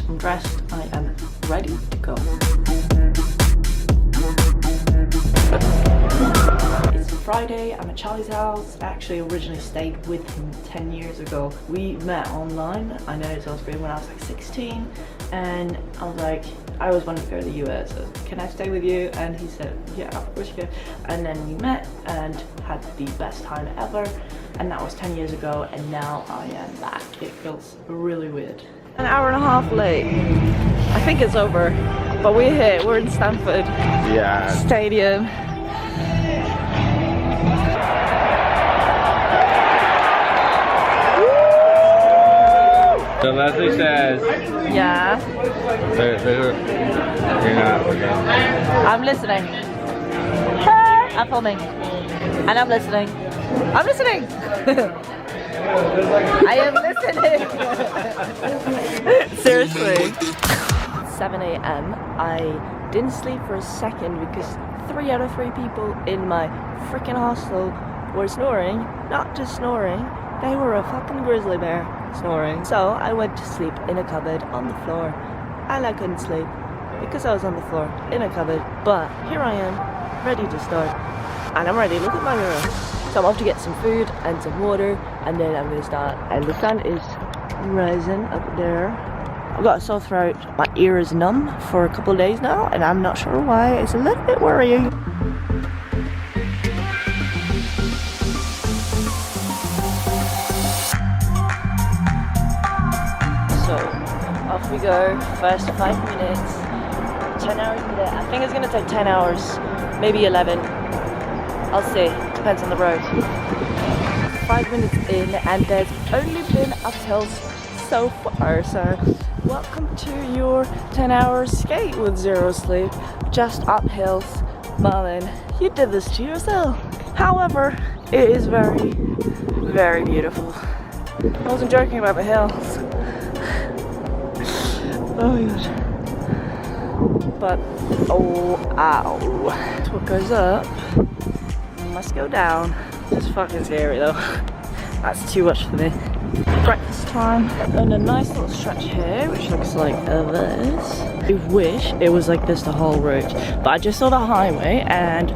I'm dressed, I am ready to go. It's Friday, I'm at Charlie's house. I actually originally stayed with him 10 years ago. We met online. I noticed I was great when I was like 16, and I was like, I always wanted to go to the US, so can I stay with you? And he said, yeah, of course you can. And then we met and had the best time ever, and that was 10 years ago, and now I am back. It feels really weird. An hour and a half late. I think it's over, but we're here, we're in Stanford Stadium. So Leslie says, yeah. I'm listening. I'm filming. And I'm listening. I'm listening. I am listening. Seriously. 7 a.m. I didn't sleep for a second because 3 out of 3 people in my freaking hostel were snoring. Not just snoring, they were a fucking grizzly bear snoring. So I went to sleep in a cupboard on the floor, and I couldn't sleep because I was on the floor in a cupboard. But here I am, ready to start, and I'm ready. Look at my mirror. So I'm off to get some food and some water, and then I'm gonna start. And the sun is rising up there. I've got a sore throat. My ear is numb for a couple of days now, and I'm not sure why. It's a little bit worrying. So off we go. First 5 minutes. 10 hours a day. I think it's gonna take 10 hours, maybe 11. I'll see. Depends on the road. 5 minutes in, and there's only been uphills so far. So welcome to your 10-hour skate with 0 sleep. Just uphills. Marlon, you did this to yourself. However, it is very, very beautiful. I wasn't joking about the hills. Oh my god. But, oh, ow. That's what goes up must go down. It's fucking scary though. That's too much for me. Breakfast time, and a nice little stretch here, which looks like this. I wish it was like this the whole route, but I just saw the highway and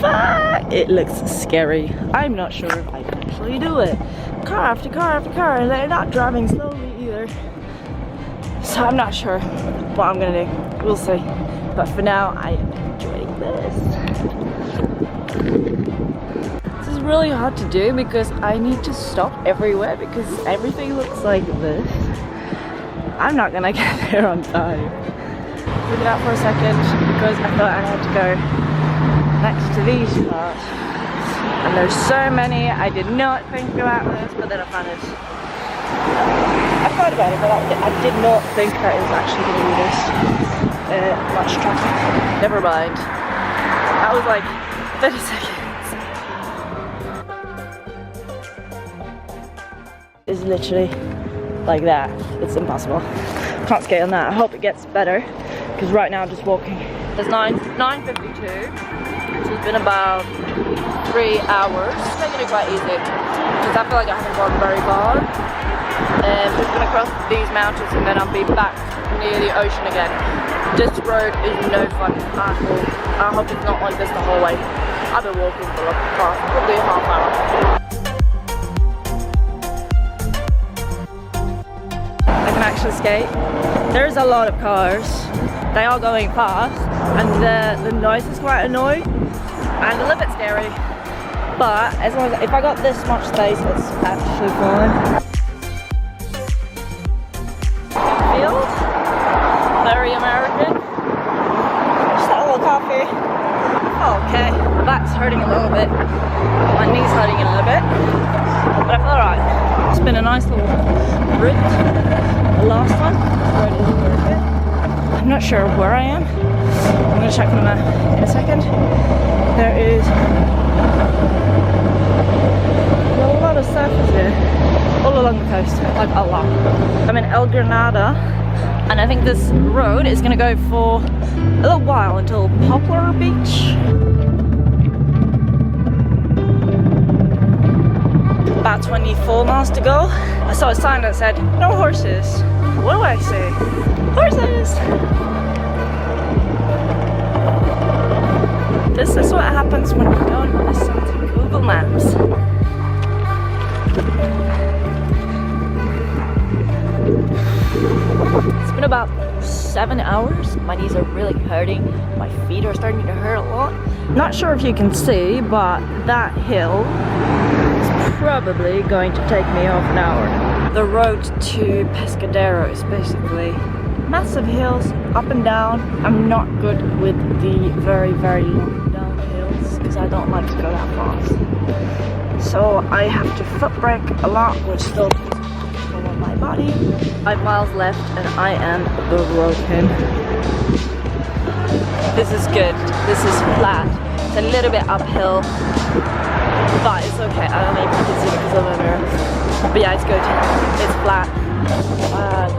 fuck, it looks scary. I'm not sure if I can actually do it. Car after car after car, and they're not driving slowly either. So I'm not sure what I'm gonna do. We'll see. But for now, I am enjoying this. This is really hard to do because I need to stop everywhere because everything looks like this. I'm not gonna get there on time. Took it out for a second because I thought I had to go next to these cars. And there's so many. I did not think about this, but then I found it. I thought about it, but I did not think that it was actually going to be this much traffic. Never mind. That was like 30 seconds. It's literally like that. It's impossible. Can't skate on that. I hope it gets better because right now I'm just walking. It's 9:52. It's been about 3 hours. I'm taking it quite easy because I feel like I haven't gone very far. I'm just gonna cross these mountains and then I'll be back near the ocean again. This road is no fun at all. I hope it's not like this the whole way. I've been walking for like probably a half hour. I can actually skate. There's a lot of cars. They are going fast, and the noise is quite annoying and a little bit scary. But as long as if I got this much space, it's actually fine. Very American. Just a little coffee. Okay, my back's hurting a little bit. My knee's hurting a little bit. But I feel alright. It's been a nice little route. The last one, the road isn't very good. I'm not sure where I am. I'm going to check my map in a second. There is a lot of surfers here. All along the coast. Like a lot. I'm in El Granada. And I think this road is going to go for a little while until Poplar Beach. About 24 miles to go. I saw a sign that said, no horses. What do I say? Horses! This is what happens when you don't listen to Google Maps. It's been about 7 hours. My knees are really hurting. My feet are starting to hurt a lot. Not sure if you can see, but that hill is probably going to take me half an hour. The road to Pescadero is basically massive hills, up and down. I'm not good with the very, very long down hills because I don't like to go that fast. So I have to foot brake a lot, which still on my body. 5 miles left and I am broken. This is good. This is flat. It's a little bit uphill, but it's okay. I don't know if you can see because of the mirror. But yeah, it's good. It's flat.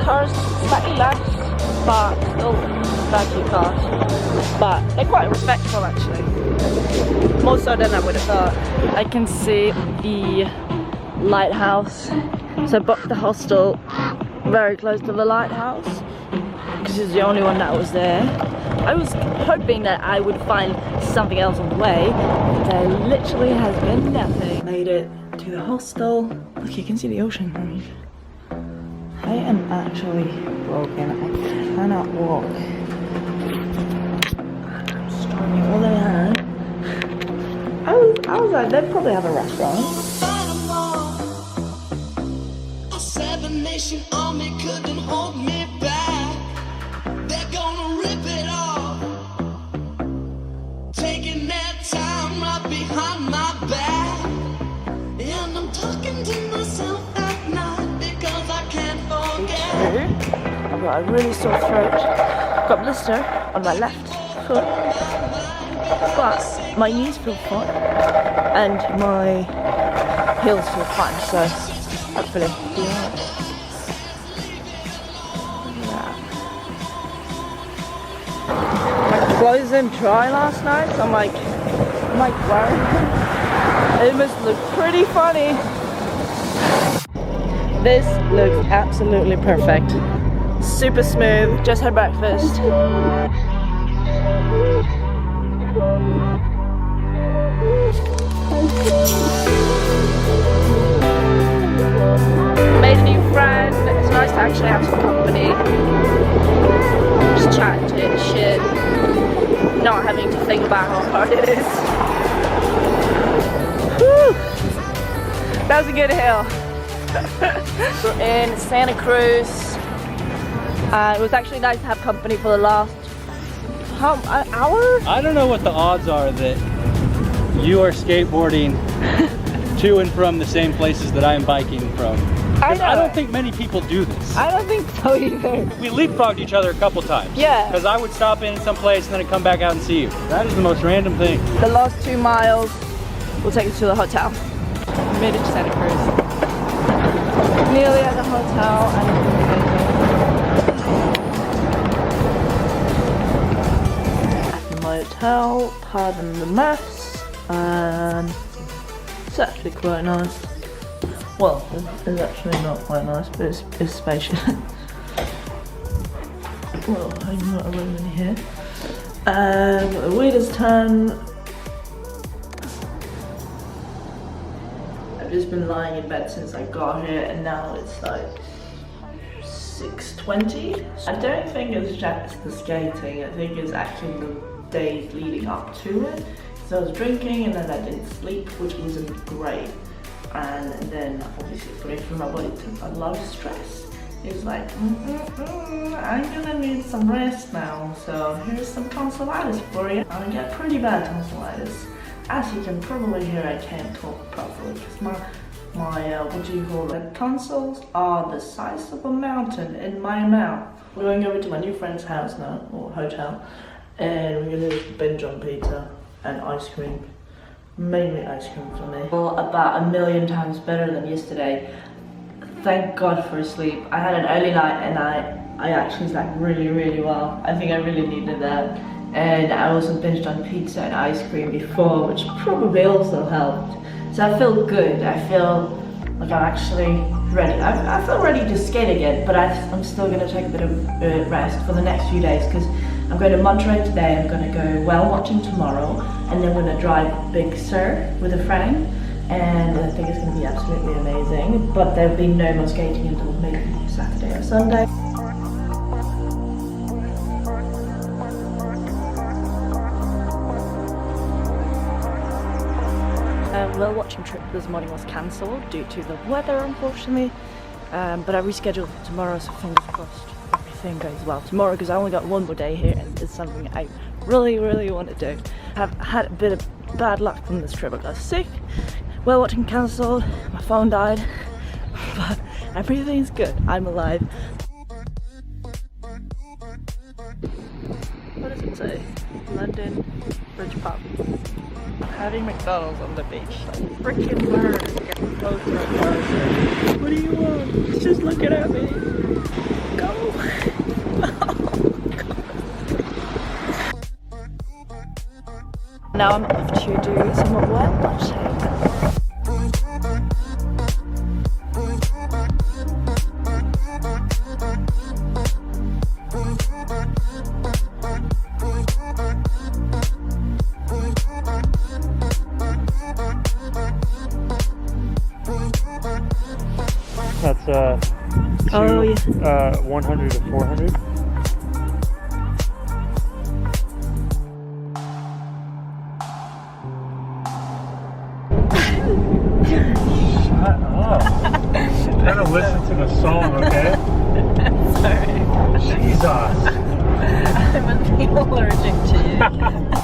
Cars slightly less, but still vacuum cars. But they're quite respectful actually. More so than I would have thought. I can see the lighthouse. So I booked the hostel very close to the lighthouse because it's the only one that was there. I was hoping that I would find something else on the way. There literally has been nothing. Made it to the hostel. Look, you can see the ocean. I am actually broken. I cannot walk. I'm struggling all they had. I was like, they probably have a restaurant. Nation army couldn't hold me back. They're gonna rip it off, taking their time right behind my back. And I'm talking to myself at night because I can't forget. I've got a really sore throat. I've got a blister on my left foot, but my knees feel fine and my heels feel fine, so hopefully it'll be alright. Clothes didn't dry last night, so I'm like wow, it must look pretty funny. This looks absolutely perfect. Super smooth, just had breakfast. Made a new friend. It's nice to actually have some company. Just chatting shit. Not having to think about how hard it is. Whew. That was a good hill. We're in Santa Cruz. It was actually nice to have company for the last hour? I don't know what the odds are that you are skateboarding to and from the same places that I am biking from. I don't think many people do this. I don't think so either. We leapfrogged each other a couple times. Yeah. Because I would stop in some place and then I'd come back out and see you. That is the most random thing. The last 2 miles will take us to the hotel. We made it to Santa Cruz. Nearly at the hotel and at the motel, pardon the mess, and it's actually quite nice. Well, it's actually not quite nice, but it's spacious. Well, I've got a room in here. The waiter's turn. I've just been lying in bed since I got here, and now it's like 6:20. I don't think it's just the skating. I think it's actually the days leading up to it. So I was drinking, and then I didn't sleep, which wasn't great. And then obviously putting through my body took a lot of stress. It's like, I'm gonna need some rest now. So here's some tonsillitis for you. I get pretty bad tonsillitis. As you can probably hear, I can't talk properly because my what do you call it? Tonsils are the size of a mountain in my mouth. We're going over to my new friend's house now, or hotel, and we're gonna binge on pizza and ice cream. Mainly ice cream for me. Well, about 1,000,000 times better than yesterday. Thank God for sleep. I had an early night and I actually slept really, really well. I think I really needed that. And I also binged on pizza and ice cream before, which probably also helped. So I feel good. I feel Like I'm actually ready. I feel ready to skate again, but I'm still gonna take a bit of rest for the next few days because I'm going to Monterey today, I'm going to go whale watching tomorrow, and then I'm going to drive Big Sur with a friend, and I think it's going to be absolutely amazing, but there'll be no more skating until maybe Saturday or Sunday. Whale watching trip this morning was cancelled due to the weather, unfortunately, but I rescheduled for tomorrow, so fingers crossed everything goes well tomorrow, because I only got one more day here and it's something I really want to do. I've had a bit of bad luck from this trip. I got sick, whale watching cancelled, my phone died, but everything's good. I'm alive. What does it say? London Bridge Pub. Having McDonald's on the beach. Like freaking birds getting closer and closer. What do you want? It's just looking at me. Go! Now I'm off to do some whale watching. That's 100 to 400. Shut up. I'm trying to listen to the song, okay? Sorry. Jesus. I'm a little allergic to you.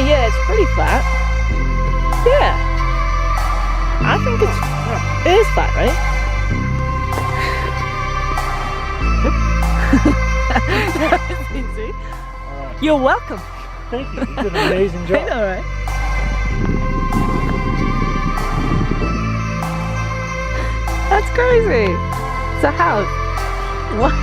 Yeah, it's pretty flat. Yeah. I think it is flat, right? That was easy. You're welcome. Thank you. You did an amazing job. I know, right? That's crazy. It's a house. What?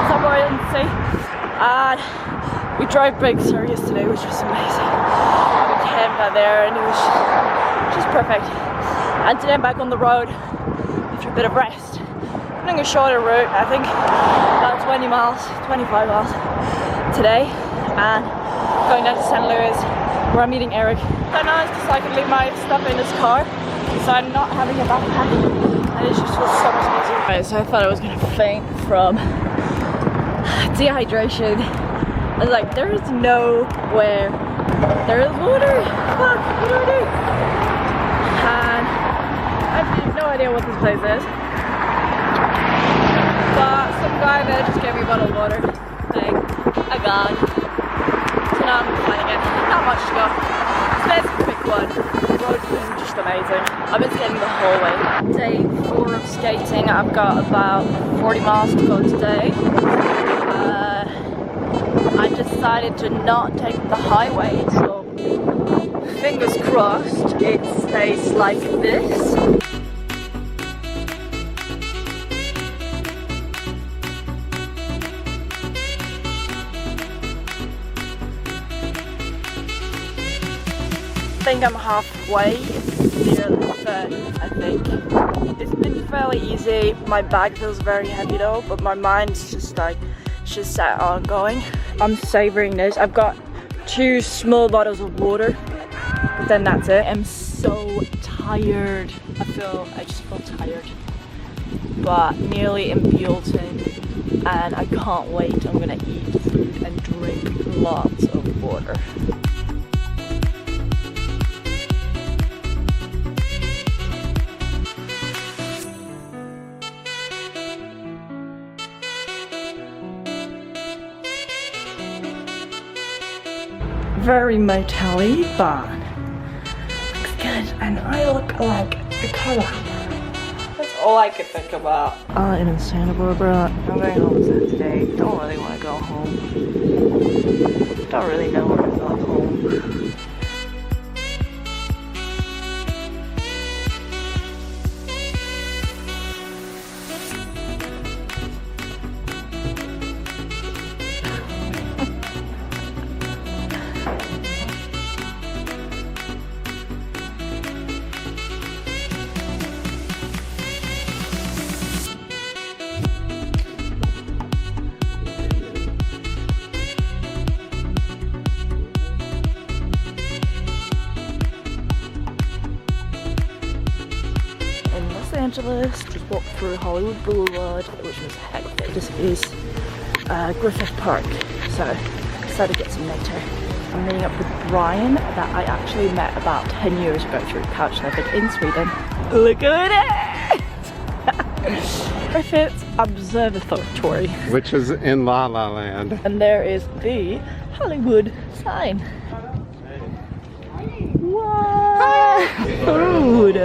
Somewhere in the sea, and we drove Big Sur yesterday, which was amazing. We camped out there and it was just perfect. And today I'm back on the road after a bit of rest. I'm doing a shorter route, I think about 20 miles, 25 miles today, and going down to St. Louis where I'm meeting Eric. So nice because I can leave my stuff in his car, so I'm not having a backpack, and it just feels so much easier. Right, so I thought I was gonna faint from dehydration. I was like, there is nowhere there is water. Fuck, what do I do? And I have no idea what this place is, but some guy there just gave me bottled water. Thing I got. So now I'm finding it. Not much to go. It's a quick one. The road is just amazing. I've been skating the whole way. Day 4 of skating. I've got about 40 miles to go today. I decided to not take the highway, so fingers crossed it stays like this. think I'm halfway. It's near the third, I think. It's been fairly easy. My back feels very heavy though, but my mind's just like, just set on going. I'm savoring this. I've got 2 small bottles of water, but then that's it. I'm so tired. I just feel tired, but nearly in Buellton, and I can't wait. I'm gonna eat food and drink lots of water. Very motel-y, but looks good, and I look like a killer. That's all I could think about. I'm in Santa Barbara. I'm going home Saturday. Don't really want to go home. Don't really know where to go home. Angeles, just walked through Hollywood Boulevard, which was hectic. This is Griffith Park, so decided to get some later. I'm meeting up with Brian that I actually met about 10 years ago through Couchsurfing in Sweden. Look at it! Griffith Observatory. Which is in La La Land. And there is the Hollywood sign. What? Rude.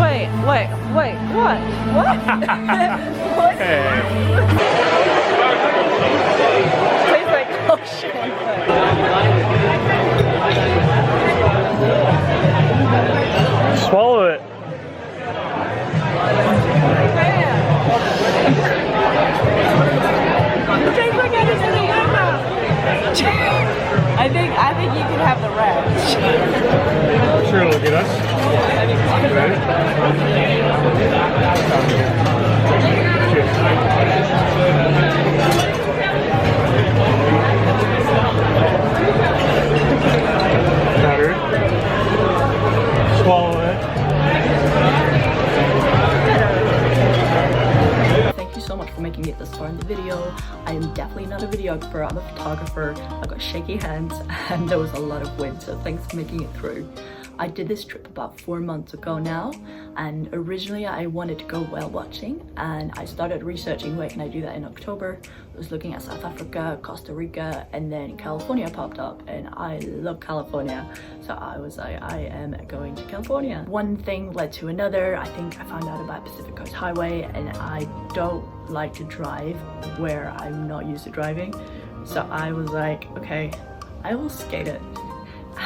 Wait, what? What? What? Tastes like ocean. Swallow it. It tastes like anything in your mouth. I think you can have the rest. Sure, look at us. Better. Swallow it. Thank you so much for making it this far in the video. I am definitely not a videographer, I'm a photographer. I got shaky hands and there was a lot of wind, so thanks for making it through. I did this trip about 4 months ago now, and originally I wanted to go whale watching, and I started researching where can I do that in October. I was looking at South Africa, Costa Rica, and then California popped up, and I love California, so I was like, I am going to California. One thing led to another. I think I found out about Pacific Coast Highway, and I don't like to drive where I'm not used to driving, so I was like, okay, I will skate it.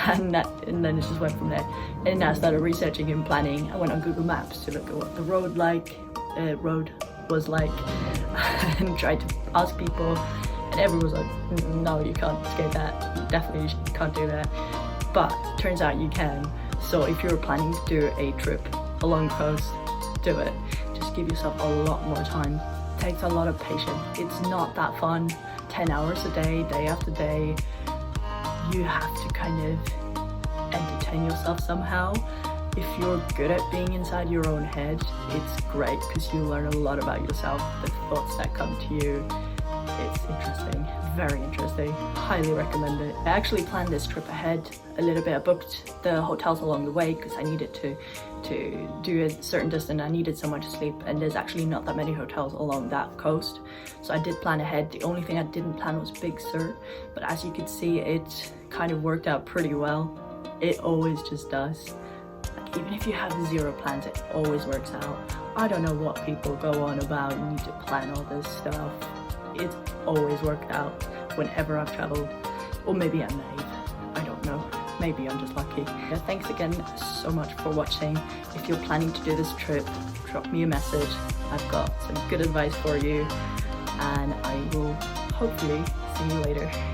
And then it just went from there. And I started researching and planning. I went on Google Maps to look at what the road was like and tried to ask people, and everyone was like, no, you can't skate that, definitely you can't do that. But turns out you can. So if you're planning to do a trip along the coast, do it. Just give yourself a lot more time. It takes a lot of patience. It's not that fun. 10 hours a day, day after day. You have to kind of entertain yourself somehow. If you're good at being inside your own head, it's great because you learn a lot about yourself. The thoughts that come to you, it's interesting, very interesting. Highly recommend it. I actually planned this trip ahead a little bit. I booked the hotels along the way because I needed to do a certain distance. I needed somewhere to sleep, and there's actually not that many hotels along that coast. So I did plan ahead. The only thing I didn't plan was Big Sur, but as you can see, it kind of worked out pretty well. It always just does. Like, even if you have 0 plans, it always works out. I don't know what people go on about, you need to plan all this stuff. It's always worked out whenever I've traveled. Or maybe I'm naive, I don't know. Maybe I'm just lucky. Yeah, thanks again so much for watching. If you're planning to do this trip, drop me a message. I've got some good advice for you, and I will hopefully see you later.